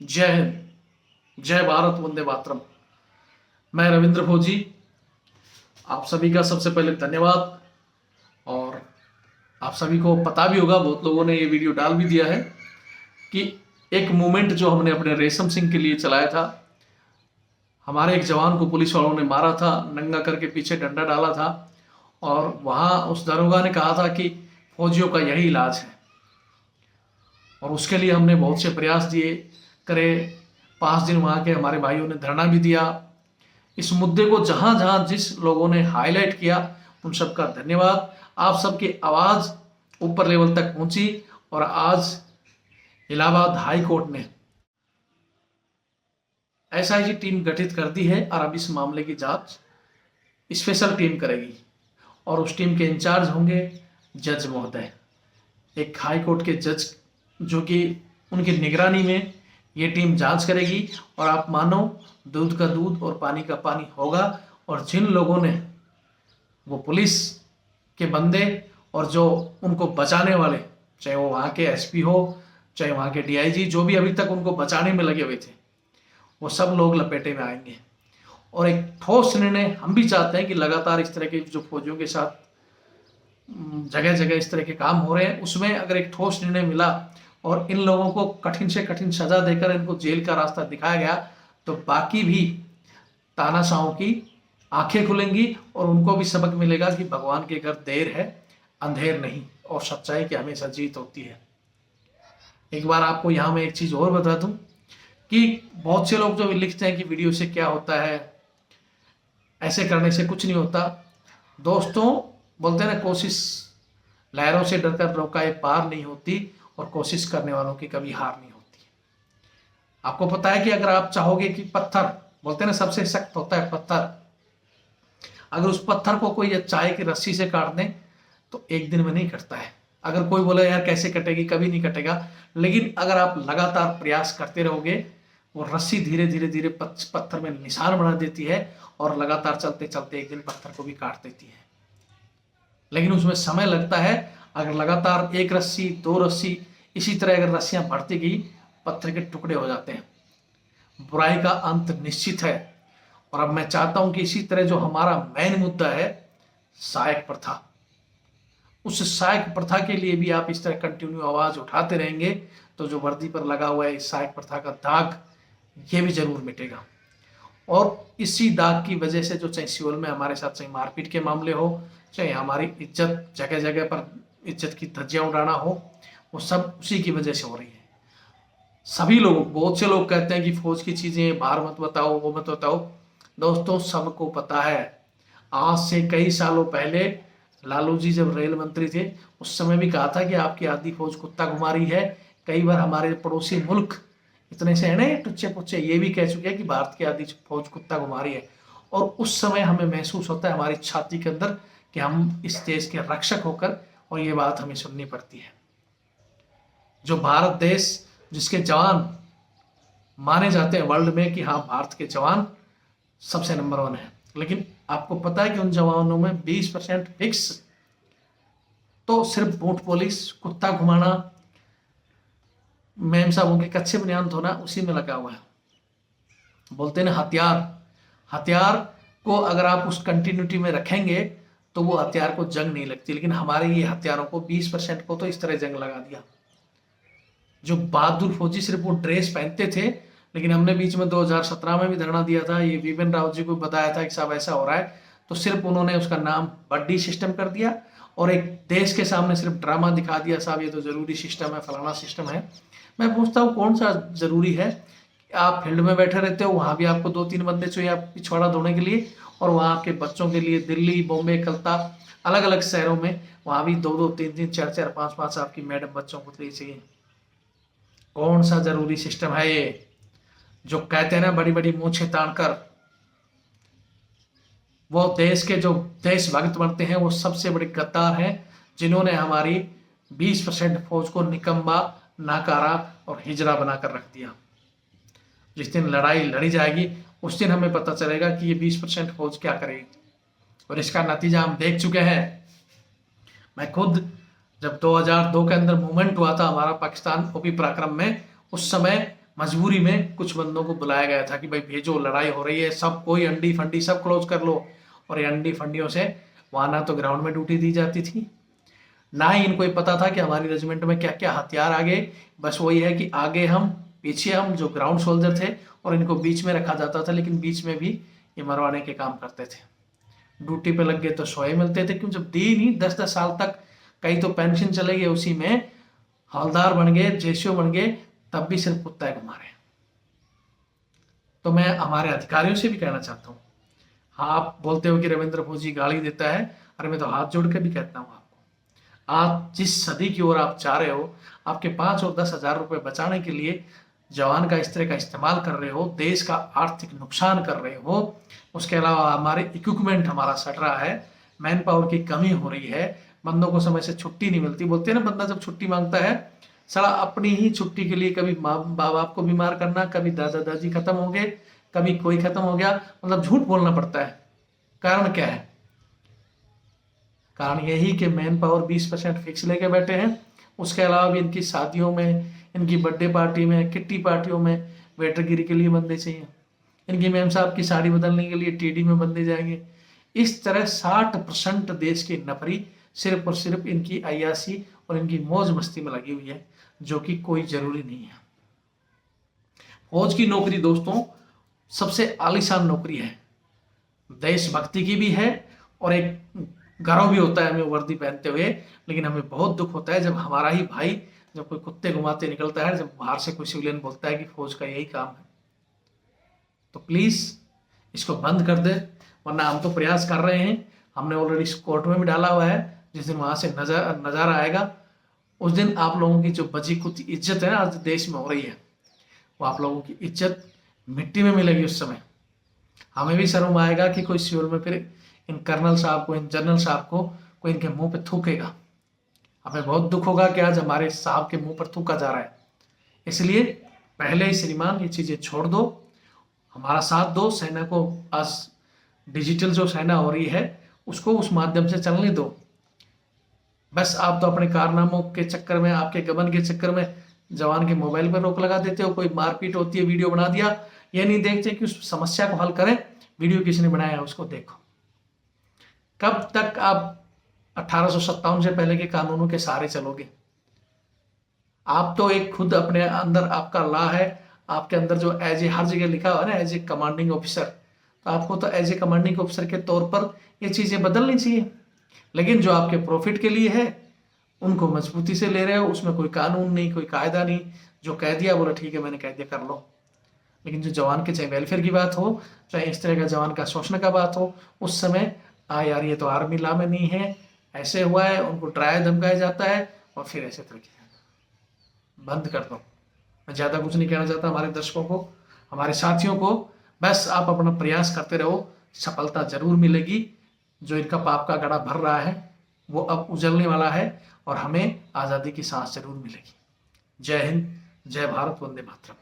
जय हिंद, जय भारत, वंदे मातरम। मैं रविंद्र फौजी, आप सभी का सबसे पहले धन्यवाद। और आप सभी को पता भी होगा, बहुत लोगों ने ये वीडियो डाल भी दिया है कि एक मूवमेंट जो हमने अपने रेशम सिंह के लिए चलाया था, हमारे एक जवान को पुलिस वालों ने मारा था, नंगा करके पीछे डंडा डाला था और वहाँ उस दरोगा ने कहा था कि फौजियों का यही इलाज है। और उसके लिए हमने बहुत से प्रयास दिए करे। 5 दिन वहाँ के हमारे भाइयों ने धरना भी दिया। इस मुद्दे को जहाँ जहाँ जिस लोगों ने हाईलाइट किया, उन सबका धन्यवाद। आप सबकी आवाज़ ऊपर लेवल तक पहुँची और आज इलाहाबाद हाई कोर्ट ने एसआईटी टीम गठित कर दी है और अब इस मामले की जांच स्पेशल टीम करेगी और उस टीम के इंचार्ज होंगे जज महोदय, एक हाई कोर्ट के जज, जो कि उनकी निगरानी में ये टीम जांच करेगी। और आप मानो, दूध का दूध और पानी का पानी होगा। और जिन लोगों ने, वो पुलिस के बंदे और जो उनको बचाने वाले, चाहे वो वहाँ के एसपी हो, चाहे वहाँ के डीआईजी, जो भी अभी तक उनको बचाने में लगे हुए थे, वो सब लोग लपेटे में आएंगे। और एक ठोस निर्णय हम भी चाहते हैं कि लगातार इस तरह के जो फौजियों के साथ जगह जगह इस तरह के काम हो रहे हैं, उसमें अगर एक ठोस निर्णय मिला और इन लोगों को कठिन से कठिन सजा देकर इनको जेल का रास्ता दिखाया गया, तो बाकी भी तानाशाहों की आंखें खुलेंगी और उनको भी सबक मिलेगा कि भगवान के घर देर है, अंधेर नहीं, और सच्चाई की हमेशा जीत होती है। एक बार आपको यहाँ मैं एक चीज़ और बता दूं कि बहुत से लोग जो लिखते हैं कि वीडियो से क्या होता है, ऐसे करने से कुछ नहीं होता। दोस्तों, बोलते हैं ना, कोशिश लहरों से डरकर नौकाएं पार नहीं होती और कोशिश करने वालों की कभी हार नहीं होती। आपको पता है कि अगर आप चाहोगे कि पत्थर, बोलते हैं ना, सबसे सख्त होता है पत्थर, अगर उस पत्थर को कोई चाय की रस्सी से काट दें तो एक दिन में नहीं कटता है। अगर कोई बोले यार कैसे कटेगी, कभी नहीं कटेगा। लेकिन अगर आप लगातार प्रयास करते रहोगे, वो रस्सी धीरे धीरे धीरे पत्थर में निशान बना देती है और लगातार चलते चलते एक दिन पत्थर को भी काट देती है। लेकिन उसमें समय लगता है। अगर लगातार एक रस्सी, 2 रस्सी, इसी तरह अगर रस्सियां बढ़ती गई, पत्थर के टुकड़े हो जाते हैं। बुराई का अंत निश्चित है। और अब मैं चाहता हूं कि इसी तरह जो हमारा मेन मुद्दा है, सहायक प्रथा, उस सहायक प्रथा के लिए भी आप इस तरह कंटिन्यू आवाज उठाते रहेंगे तो जो वर्दी पर लगा हुआ है इस सहायक प्रथा का दाग, ये भी जरूर मिटेगा। और इसी दाग की वजह से जो चाहे सिवल में हमारे साथ चाहे मारपीट के मामले हो, चाहे हमारी इज्जत जगह जगह पर इज्जत की धज्जियां उड़ाना हो, वो सब उसी की वजह से हो रही है। सभी लोग, बहुत से लोग कहते हैं कि फौज की चीजें बाहर मत बताओ, वो मत बताओ। दोस्तों, सबको पता है, आज से कई सालों पहले लालू जी जब रेल मंत्री थे, उस समय भी कहा था कि आपकी आधी फौज कुत्ता घुमा रही है। कई बार हमारे पड़ोसी मुल्क इतने से है ना टुच्चे पुच्चे, ये भी कह चुके हैं कि भारत की आधी फौज कुत्ता घुमा रही है। और उस समय हमें महसूस होता है हमारी छाती के अंदर कि हम इस देश के रक्षक होकर, और ये बात हमें सुननी पड़ती है। जो भारत देश, जिसके जवान माने जाते हैं वर्ल्ड में कि हाँ, भारत के जवान सबसे नंबर 1 है, लेकिन आपको पता है कि उन जवानों में 20% फिक्स तो सिर्फ बूट पॉलिश, कुत्ता घुमाना, मैम साहबों के कच्चे बनियान धोना, उसी में लगा हुआ है। बोलते हैं ना, हथियार को अगर आप उस कंटिन्यूटी में रखेंगे तो वो हथियार को जंग नहीं लगती। लेकिन हमारे ये हथियारों को 20% को तो इस तरह जंग लगा दिया। जो बहादुर फौजी सिर्फ वो ड्रेस पहनते थे, लेकिन हमने बीच में 2017 में भी धरना दिया था, ये विपिन रावत जी को बताया था कि साहब ऐसा हो रहा है, तो सिर्फ उन्होंने उसका नाम बड्डी सिस्टम कर दिया और एक देश के सामने सिर्फ ड्रामा दिखा दिया, साहब ये तो जरूरी सिस्टम है, फलाना सिस्टम है। मैं पूछता हूँ कौन सा जरूरी है? आप फील्ड में बैठे रहते हो, वहां भी आपको 2-3 बंदे चाहिए आप पिछवाड़ा धोने के लिए, और वहां आपके बच्चों के लिए दिल्ली, बॉम्बे, कलकत्ता, अलग अलग शहरों में वहां भी 2-2, 3-3, 4-4, 5-5 आपकी मैडम बच्चों को लिए चाहिए। कौन सा जरूरी सिस्टम है ये? जो कहते हैं ना बड़ी बड़ी मूछें तान कर, वो देश के जो देशभक्त बनते हैं वो सबसे बड़े गद्दार हैं, जिन्होंने हमारी 20% फौज को निकम्मा, नाकारा और हिजड़ा बनाकर रख दिया। जिस दिन लड़ाई लड़ी जाएगी उस दिन हमें पता चलेगा कि ये 20% फौज क्या करेगी, और इसका नतीजा हम देख चुके हैं। मैं खुद जब 2002 के अंदर मूवमेंट हुआ था हमारा पाकिस्तान ओपी पराक्रम में, उस समय मजबूरी में कुछ बंदों को बुलाया गया था कि भाई भेजो, लड़ाई हो रही है, सब कोई अंडी फंडी सब क्लोज कर लो। और ये अंडी फंडियों से वहां ना तो ग्राउंड में ड्यूटी दी जाती थी, ना ही इनको पता था कि हमारी रेजिमेंट में क्या क्या हथियार आगे। बस वही है कि आगे हम, पीछे हम, जो ग्राउंड सोल्जर थे, और इनको बीच में रखा जाता था, लेकिन बीच में भी ये मरवाने के काम करते थे। ड्यूटी पे लग गए तो सोए मिलते थे, क्यों, जब दी नहीं 10-10 साल तक, कई तो पेंशन चले गए उसी में, हवलदार बन गए, जेसीओ बन गए, तब भी सिर्फ कुत्ता है हमारे। तो मैं हमारे अधिकारियों से भी कहना चाहता हूँ, हाँ आप बोलते हो कि रविंद्र फौजी गाली देता है, अरे मैं तो हाथ जोड़ के भी कहता हूँ आपको, आप जिस सदी की ओर आप जा रहे हो, आपके 5 और 10 हजार रुपए बचाने के लिए जवान का इस तरह का इस्तेमाल कर रहे हो, देश का आर्थिक नुकसान कर रहे हो। उसके अलावा हमारे इक्विपमेंट हमारा सट रहा है, मैन पावर की कमी हो रही है, बंदों को समय से छुट्टी नहीं मिलती। बोलते हैं ना, बंदा जब छुट्टी मांगता है, साला अपनी ही छुट्टी के लिए कभी माँ बाप को बीमार करना, कभी दादा दादी खत्म हो गए, कभी कोई खत्म हो गया, मतलब झूठ बोलना पड़ता है। कारण क्या है? कारण यही कि मैन पावर 20% फिक्स लेके बैठे हैं। उसके अलावा भी इनकी शादियों में, इनकी बर्थडे पार्टी में, किट्टी पार्टियों में वेटरगिरी के लिए बंदे चाहिए, इनकी मैम साहब की साड़ी बदलने के लिए टीडी में बंदे जाएंगे। इस तरह 60% देश की नफरी सिर्फ और सिर्फ इनकी अय्यासी और इनकी मौज मस्ती में लगी हुई है, जो कि कोई जरूरी नहीं है। फौज की नौकरी दोस्तों सबसे आलीशान नौकरी है, देशभक्ति की भी है, और एक गर्व भी होता है हमें वर्दी पहनते हुए। लेकिन हमें बहुत दुख होता है जब हमारा ही भाई, जब कोई कुत्ते घुमाते निकलता है, जब बाहर से कोई सिविलियन बोलता है कि फौज का यही काम है। तो प्लीज इसको बंद कर दे, वरना हम तो प्रयास कर रहे हैं, हमने ऑलरेडी कोर्ट में भी डाला हुआ है। जिस दिन वहां से नजारा आएगा, उस दिन आप लोगों की जो बची कुछ इज्जत है ना आज देश में हो रही है, वो आप लोगों की इज्जत मिट्टी में मिलेगी। उस समय हमें भी शर्म आएगा कि कोई सिविल में फिर इन कर्नल साहब को, इन जनरल साहब को कोई इनके मुंह पे थूकेगा। हमें बहुत दुख होगा कि आज हमारे साहब के मुंह पर थूका जा रहा है। इसलिए पहले ही श्रीमान ये चीजें छोड़ दो, हमारा साथ दो। सेना को आज डिजिटल जो सेना हो रही है उसको उस माध्यम से चलने दो। बस आप तो अपने कारनामों के चक्कर में, आपके गबन के चक्कर में जवान के मोबाइल पर रोक लगा देते हो। कोई मारपीट होती है, वीडियो बना दिया, ये नहीं देखते कि उस समस्या को हल करें, वीडियो किसने बनाया है उसको देखो। कब तक आप 1857 से पहले के कानूनों के सहारे चलोगे? आप तो एक खुद अपने अंदर आपका लॉ है, आपके अंदर जो एज ए, हर जगह लिखा हुआ है ना, एज ए कमांडिंग ऑफिसर, तो आपको तो एज ए कमांडिंग ऑफिसर के तौर पर ये चीजें बदलनी चाहिए। लेकिन जो आपके प्रॉफिट के लिए है उनको मजबूती से ले रहे हो, उसमें कोई कानून नहीं, कोई कायदा नहीं। जो कह दिया बोला ठीक है मैंने कह दिया, कर लो। लेकिन जो जवान के चाहे वेलफेयर की बात हो, चाहे इस तरह का जवान का शोषण का बात हो, उस समय यार ये तो आर्मी लॉ में नहीं है, ऐसे हुआ है, उनको डराया धमकाया जाता है, और फिर ऐसे तरह की बंद कर दो। मैं ज़्यादा कुछ नहीं कहना चाहता हमारे दर्शकों को, हमारे साथियों को। बस आप अपना प्रयास करते रहो, सफलता जरूर मिलेगी। जो इनका पाप का घड़ा भर रहा है वो अब उजलने वाला है, और हमें आज़ादी की सांस जरूर मिलेगी। जय हिंद, जय भारत, वंदे मातरम।